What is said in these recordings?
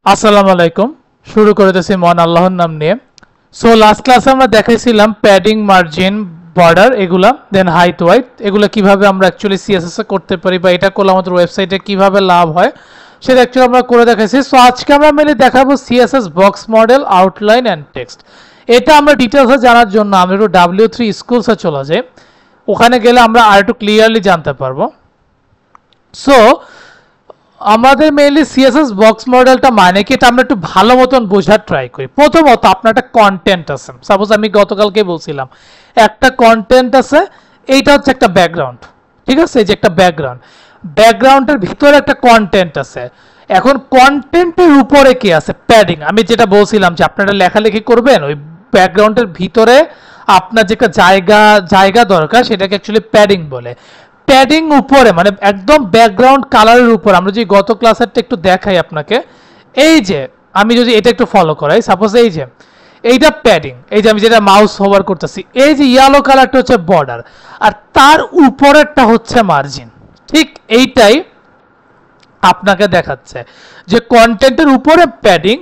আসসালামু আলাইকুম। শুরু করতেছি মহান আল্লাহর নাম নিয়ে। সো লাস্ট ক্লাসে আমরা দেখাইছিলাম প্যাডিং, মার্জিন, বর্ডার এগুলা, দেন হাইট ওয়াইট এগুলো কিভাবে আমরা অ্যাকচুয়ালি সিএসএস এ করতে পারি বা এটা করলে আমাদের ওয়েবসাইটে কিভাবে লাভ হয় সেটা অ্যাকচুয়ালি আমরা করে দেখাইছি। সো আজকে আমরা মেনলি দেখাবো CSS box model, outline and text. এটা আমরা ডিটেলসে জানার জন্য আমরা একটু W3 স্কুলসে চলে যাই, ওখানে গেলে আমরা আর একটু ক্লিয়ারলি জানতে পারবো। সো আমাদের মেইনলি সিএসএস বক্স মডেলটা মানে কি এটা আমরা একটু ভালো মতন বোঝার ট্রাই করি। প্রথমত আপনার একটা কন্টেন্ট আছে, সাপোজ আমি গতকালকে বলছিলাম একটা কন্টেন্ট আছে, এইটা হচ্ছে একটা ব্যাকগ্রাউন্ড, ঠিক আছে? এই যে একটা ব্যাকগ্রাউন্ডের ভিতরে একটা কন্টেন্ট আছে। এখন কন্টেন্টের উপরে কি আছে? প্যাডিং। আমি যেটা বলছিলাম যে আপনারা লেখালেখি করবেন ওই ব্যাকগ্রাউন্ডের ভিতরে আপনার যেটা জায়গা দরকার সেটাকে অ্যাকচুয়ালি প্যাডিং বলে। প্যাডিং উপরে মানে একদম ব্যাকগ্রাউন্ড কালারের উপর। আমরা যদি গত ক্লাসেরটা একটু দেখাই আপনাকে, এই যে আমি যদি এটা একটু ফলো করাই, সাপোজ এই যে এইটা প্যাডিং, এই যে আমি যেটা মাউস হোভার করতেছি, এই যে ইয়েলো কালারটা হচ্ছে বর্ডার, আর তার উপরেরটা হচ্ছে মার্জিন। ঠিক এইটাই আপনাকে দেখাচ্ছে যে কন্টেন্টের উপরে প্যাডিং,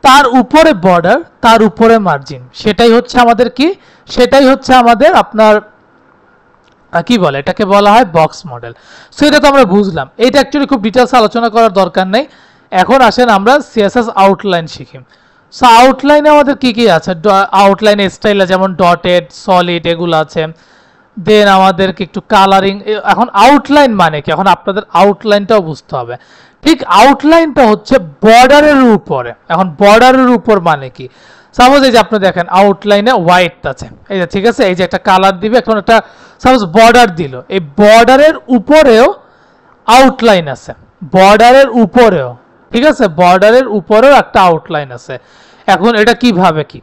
তার উপরে বর্ডার, তার উপরে মার্জিন। সেটাই হচ্ছে আমাদের কি, সেটাই হচ্ছে আমাদের আপনার কি বলে, এটাকে বলা হয় বক্স মডেল। সো এটা তো আমরা বুঝলাম, এটা অ্যাকচুয়ালি খুব ডিটেলস আলোচনা করার দরকার নেই। এখন আসেন আমরা সিএসএস আউটলাইন শিখি। সো আউটলাইনে আমাদের কি কি আছে? আউটলাইন স্টাইল যেমন ডটেড, সলিড এগুলো আছে। দেন আমাদেরকে একটু কালারিং। এখন আউটলাইন মানে কি, এখন আপনাদের আউটলাইনটাও বুঝতে হবে। ঠিক আউটলাইনটা হচ্ছে বর্ডারের উপরে। এখন বর্ডারের উপর মানে কি, সাপোজ এই যে আপনি দেখেন আউটলাইনে হোয়াইট আছে, এই যে ঠিক আছে, এই যে একটা কালার দিবে, এখন একটা সাপোজ বর্ডার দিল, এই বর্ডারের উপরেও আউটলাইন আছে, বর্ডারের উপরেও, ঠিক আছে, বর্ডারের উপরেও একটা আউটলাইন আছে। এখন এটা কিভাবে কি,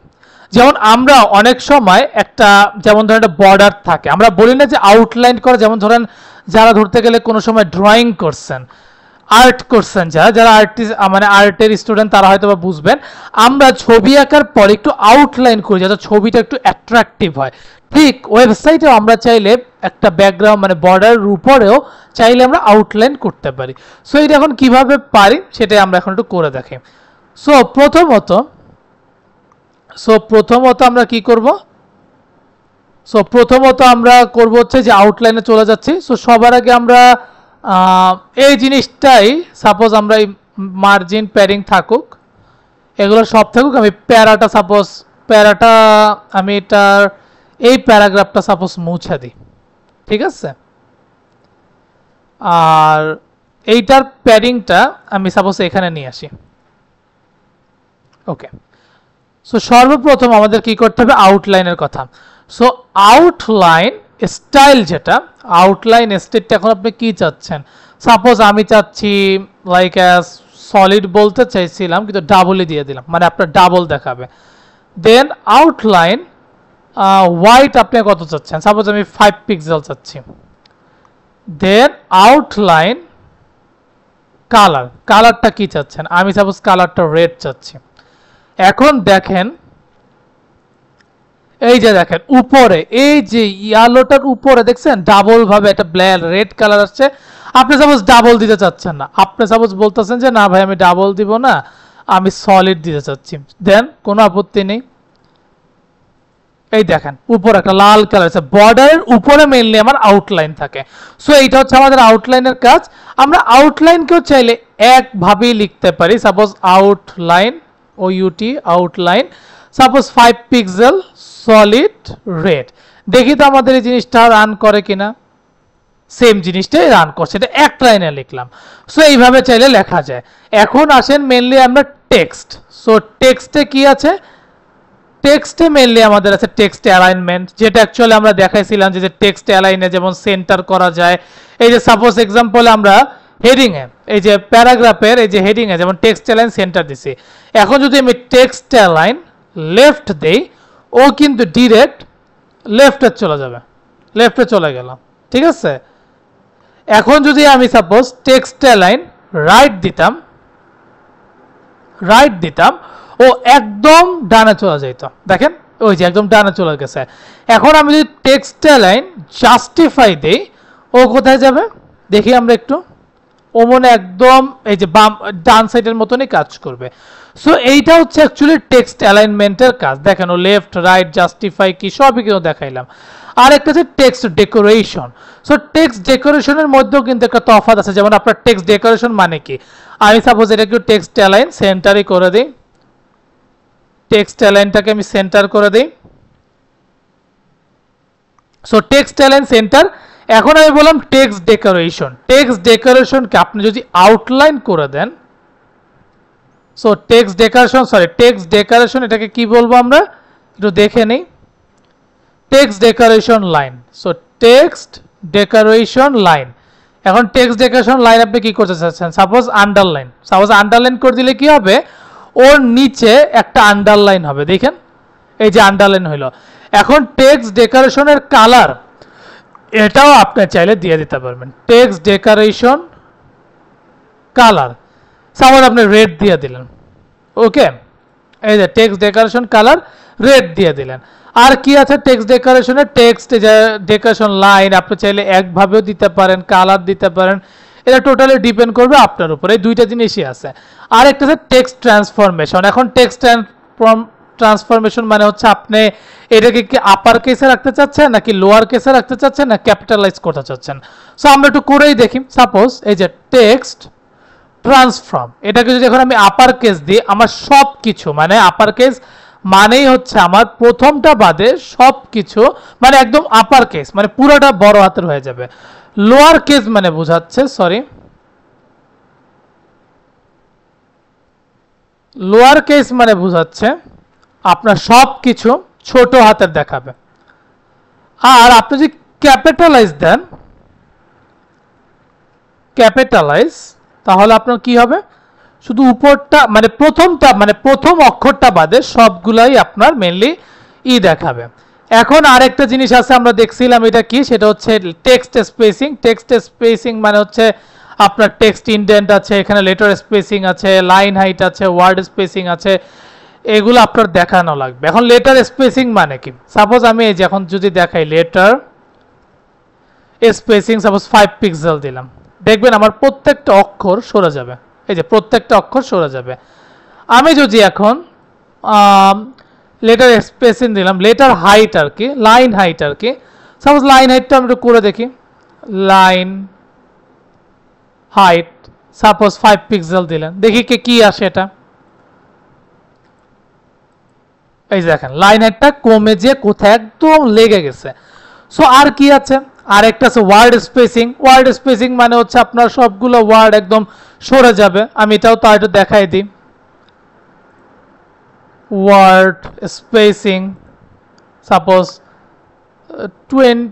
যেমন আমরা অনেক সময় একটা, যেমন ধরেন একটা বর্ডার থাকে, আমরা বলি না যে আউটলাইন করে, যেমন ধরেন যারা ধরতে গেলে কোনো সময় ড্রয়িং করছেন, আর্ট করছেন, যারা আর্টিস্ট মানে আর্টের স্টুডেন্ট তারা হয়তো বা বুঝবেন, আমরা ছবি আঁকার পর একটু আউটলাইন করি যাতে ছবিটা একটু অ্যাট্রাকটিভ হয়। ঠিক ওয়েবসাইটেও আমরা চাইলে একটা ব্যাকগ্রাউন্ড মানে বর্ডারের উপরেও চাইলে আমরা আউটলাইন করতে পারি। সো এটা এখন কিভাবে পারি সেটাই আমরা এখন একটু করে দেখি। সো প্রথমত আমরা কি করব? সো প্রথমত আমরা করব হচ্ছে যে আউটলাইনে চলে যাচ্ছি। সো সবার আগে আমরা এই জিনিসটাই, সাপোজ আমরা এই মার্জিন, প্যাডিং থাকুক, এগুলো সব থাকুক, আমি প্যারাটা সাপোজ, প্যারাটা আমি এটার এই প্যারাগ্রাফটা সাপোজ মুছে দিই, ঠিক আছে? আর এইটার প্যাডিংটা আমি সাপোজ এখানে নিয়ে আসি। ওকে, সো সর্বপ্রথম আমাদের কি করতে হবে? আউটলাইনের কথা। সো আউটলাইন স্টাইল, যেটা আউটলাইন স্টাইলটা এখন আপনি কি চাচ্ছেন? সাপোজ আমি চাচ্ছি লাইক সলিড বলতে চাইছিলাম কিন্তু ডাবলই দিয়ে দিলাম, মানে আপনার ডাবল দেখাবে। দেন আউটলাইন হোয়াইট আপনি কত চাচ্ছেন? সাপোজ আমি 5 পিক্সেল চাচ্ছি। দেন আউটলাইন কালার, কালারটা কি চাচ্ছেন? আমি সাপোজ কালারটা রেড চাচ্ছি। এখন দেখেন, এই যে দেখেন উপরে এই যে ইয়েলোটার উপরে দেখছেন ডাবল ভাবে একটা ব্ল্যাক রেড কালার আসছে। আপনি সাপোজ ডাবল দিতে চাচ্ছেন না, আপনি সাপোজ বলতেছেন যে না ভাই আমি ডাবল দিব না, আমি সলিড দিতে চাচ্ছি। দেন কোনো আপত্তি নেই। এই দেখেন উপরে একটা লাল কালার আছে, বর্ডারের উপরে মেইনলি আমার আউটলাইন থাকে। সো এইটা হচ্ছে আমাদের আউটলাইনের কাজ। আমরা আউটলাইনকেও চাইলে একভাবেই লিখতে পারি, suppose outline, OUT outline, suppose 5 pixel solid red. দেখি তো আমাদের এই জিনিসটা রান করে কিনা। সেম জিনিসটাই রান করছে, এটা এক লাইনে লিখলাম। সো এইভাবে চাইলে লেখা যায়। এখন আসেন মেইনলি আমরা টেক্সট। সো টেক্সটে কি আছে? টেক্সটে মেইনলি আমাদের আছে টেক্সট অ্যালাইনমেন্ট, যেটা অ্যাকচুয়ালি আমরা দেখাইছিলাম যে টেক্সট অ্যালাইনে যেমন সেন্টার করা যায়। এই যে সাপোজ এক্সাম্পলে আমরা হেডিং এ, এই যে প্যারাগ্রাফের এই যে হেডিং এ যেমন টেক্সট অ্যালাইন সেন্টার দিছি, এখন যদি আমি টেক্সট অ্যালাইন লেফট দেই, ও কিন্তু ডিরেক্ট লেফটে চলে যাবে, লেফটে চলে গেল, ঠিক আছে? এখন যদি আমি সাপোজ টেক্সট অ্যালাইন রাইট দিতাম, ও একদম ডানে চলে যেত। দেখেন ওই যে একদম ডানে চলে গেছে। এখন আমি যদি টেক্সট অ্যালাইন জাস্টিফাই দেই, ও কোথায় যাবে দেখি আমরা একটু। ওমনে একদম এই যে বাম ডান সাইডের মতনই কাজ করবে। সো এইটা হচ্ছে অ্যাকচুয়ালি টেক্সট অ্যালাইনমেন্টের কাজ। দেখেন ও লেফট রাইট জাস্টিফাই কি সবই কিন্তু দেখাইলাম। আর একটা হচ্ছে টেক্সট ডেকোরেশন। সো টেক্সট ডেকোরেশনের মধ্যেও কিন্তু একটা তফাৎ আছে। যেমন আপনার টেক্সট ডেকোরেশন মানে কি, আমি সাপোজ এটা একটু টেক্সট অ্যালাইন সেন্টারই করে দিই, টেক্সট অ্যালাইনটাকে আমি সেন্টার করে দিই। So text align centre. এখন আমি বললাম টেক্সট ডেকোরেশন। টেক্সট ডেকোরেশনকে আপনি যদি আউটলাইন করে দেন, সো টেক্সট ডেকোরেশন এটাকে কি বলবো আমরা একটু দেখে নিই। Text decoration line. So text decoration line. এখন টেক্সট ডেকোরেশন লাইন আপনি কি করতে চাচ্ছেন, সাপোজ আন্ডারলাইন করে দিলে কি হবে, ওর নিচে একটা আন্ডারলাইন হবে। দেখেন এই যে আন্ডারলাইন হইলো। এখন টেক্সট ডেকোরেশনের কালার এটাও আপনি চাইলে দিয়ে দিতে পারবেন। টেক্সট ডেকোরেশন কালার সাপোজ আপনি রেড দিয়ে দিলেন, ওকে, এই যে টেক্সট ডেকোরেশন কালার রেড দিয়ে দিলেন। আর কি আছে টেক্সট ডেকোরেশনে, টেক্সট ডেকোরেশন লাইন আপনি চাইলে একভাবেও দিতে পারেন, কালার দিতে পারেন, এটা টোটালি ডিপেন্ড করবে আপনার উপর। এই দুইটা জিনিসই আছে। আর একটা আছে টেক্সট ট্রান্সফরমেশন। এখন টেক্সট ট্রান্সফরমেশন মানে হচ্ছে আপনি এটাকে কি আপার কেসে রাখতে চাচ্ছেন নাকি লোয়ার কেসে রাখতে চাচ্ছেন না ক্যাপিটালাইজ করতে চাচ্ছেন। সো আমরা একটু করেই দেখি। সাপোজ এই যে টেক্সট ট্রান্সফর্ম, এটাকে যদি এখন আমি আপার কেস দিই, আমার সব কিছু মানে আপার কেস মানেই হচ্ছে আমার প্রথমটা বাদে সব কিছু মানে একদম আপার কেস মানে পুরোটা বড় হাতের হয়ে যাবে। লোয়ার কেস মানে বোঝাচ্ছে, লোয়ার কেস মানে বোঝাচ্ছে আপনার সব কিছু ছোট হাতের দেখাবে। আর আপনি যদি ক্যাপিটালাইজ দেন, তাহলে আপনার কি হবে, শুধু উপরটা মানে প্রথমটা মানে প্রথম অক্ষরটা বাদে সবগুলাই আপনার মেনলি দেখাবে। এখন আরেকটা জিনিস আছে আমরা দেখছিলাম, এটা কি, সেটা হচ্ছে টেক্সট স্পেসিং। টেক্সট স্পেসিং মানে হচ্ছে আপনার টেক্সট ইনডেন্ট আছে, এখানে লেটার স্পেসিং আছে, লাইন হাইট আছে, ওয়ার্ড স্পেসিং আছে, এগুলো আপনার দেখানো লাগবে। এখন লেটার স্পেসিং মানে কি, সাপোজ আমি এই যে এখন যদি দেখাই লেটার স্পেসিং সাপোজ 5 পিক্সেল দিলাম, দেখবেন আমার প্রত্যেকটা অক্ষর সরে যাবে। এই যে প্রত্যেকটা অক্ষর সরে যাবে। আমি যদি এখন লেটার স্পেসিং দিলাম, লেটার হাইট আর কি, লাইন হাইট আর কি, সাপোজ লাইন হাইটটা আমি একটু করে দেখি, লাইন হাইট সাপোজ 5 পিক্সেল দিলেন, দেখি কি আসে এটা। এই যে দেখেন লাইন হাইটটা কমে যে কোথায় একদম লেগে গেছে। সো আর কি আছে, আরেকটা আছে ওয়ার্ড স্পেসিং। ওয়ার্ড স্পেসিং মানে হচ্ছে আপনার সবগুলো ওয়ার্ড একদম সরে যাবে। আমি এটাও তো একটু দেখাই দিই। ওয়ার্ড স্পেসিং সাপোজ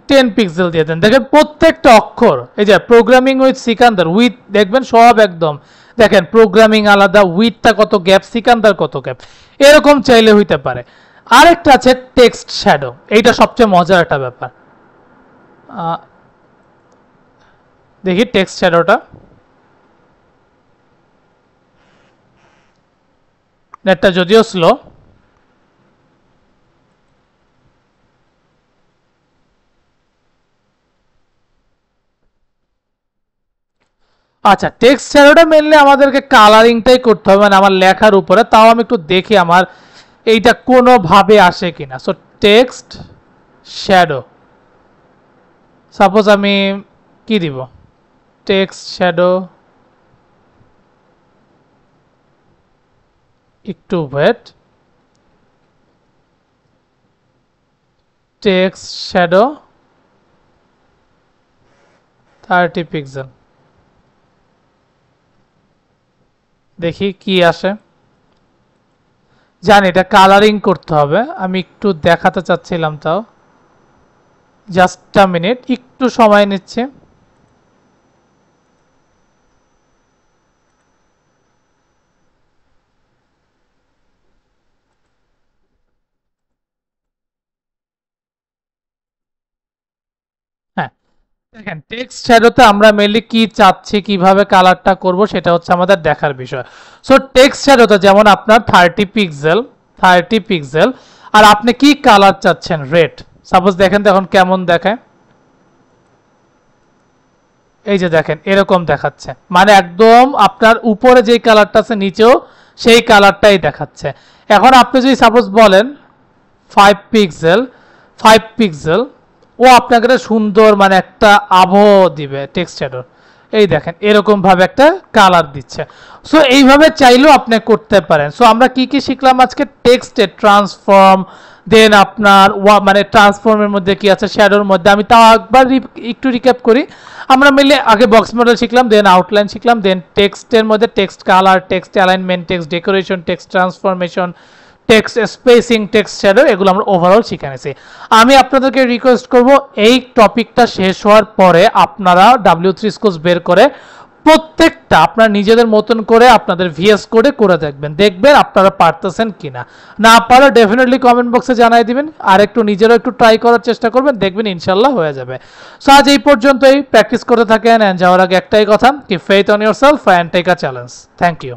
10 পিক্সেল দিয়ে দেন, দেখেন প্রত্যেকটা অক্ষর এই যে প্রোগ্রামিং উইথ সিকান্দার উইথ দেখবেন সব একদম, দেখেন প্রোগ্রামিং আলাদা, উইথটা কত গ্যাপ, সিকান্দার কত গ্যাপ, এরকম চাইলে হইতে পারে। আরেকটা আছে টেক্সট শ্যাডো, এইটা সবচেয়ে মজার একটা ব্যাপার। দেখি টেক্সট শ্যাডোটা, নেটটা যদিও স্লো। আচ্ছা টেক্সট শ্যাডোটা মেনলি আমাদেরকে কালারিংটাই করতে হবে মানে আমার লেখার উপরে, তাও আমি একটু দেখি আমার এইটা কোনোভাবে আসে কিনা। সো টেক্সট শ্যাডো সাপোজ আমি কি দিব, টেক্সট শ্যাডো, একটু ওয়েট, টেক্সট শ্যাডো 30 পিক্সেল, দেখি কি আসে। জানি এটা কালারিং করতে হবে, আমি একটু দেখাতে চাচ্ছিলাম, তাও জাস্ট আ মিনিট, একটু সময় নিচ্ছে। হ্যাঁ দেখেন টেক্সট শ্যাডোতে আমরা মেনলি কি চাচ্ছি, কিভাবে কালারটা করব সেটা হচ্ছে আমাদের দেখার বিষয়। সো টেক্সট শ্যাডোতে যেমন আপনার 30 পিক্সেল আর আপনি কি কালার চাচ্ছেন, রেড সাপোজ, দেখেন তো এখন কেমন দেখায়। এই যে দেখেন এরকম দেখাচ্ছে, মানে একদম আপনার উপরে যে কালারটা আছে নিচেও সেই কালারটাই দেখাচ্ছে। এখন আপনি যদি সাপোজ বলেন 5 পিক্সেল ও আপনাকে একটা সুন্দর মানে একটা আবহ দিবে টেক্সট শ্যাডোর। এই দেখেন এরকম ভাবে একটা কালার দিচ্ছে। সো এইভাবে চাইলেও আপনি করতে পারেন। সো আমরা কি কি শিখলাম আজকে? টেক্সটে ট্রান্সফর্ম, দেন আপনার মানে ট্রান্সফর্মের মধ্যে কি আছে, শ্যাডোর মধ্যে। আমি তাও একবার একটু রিক্যাপ করি। আমরা মিলে আগে বক্স মডেল শিখলাম, দেন আউটলাইন শিখলাম, দেন টেক্সটের মধ্যে text colour, text alignment, text decoration, text transformation, text spacing, text shadow, এগুলো আমরা ওভারঅল শিখে নিয়েছি। আমি আপনাদেরকে রিকোয়েস্ট করব এই টপিকটা শেষ হওয়ার পরে আপনারা W3 স্কোর্স বের করে প্রত্যেকটা আপনার নিজেদের মতন করে আপনাদের VS কোডে করে দেখবেন আপনারা পারতেছেন কিনা। না পারলে ডেফিনেটলি কমেন্ট বক্সে জানাই দিবেন, আর একটু নিজেরও একটু ট্রাই করার চেষ্টা করবেন, দেখবেন ইনশাল্লাহ হয়ে যাবে। সো আজ এই পর্যন্তই, প্র্যাকটিস করতে থাকেন। এন্ড যাওয়ার আগে একটাই কথা, কি faith on yourself and take a challenge. Thank you.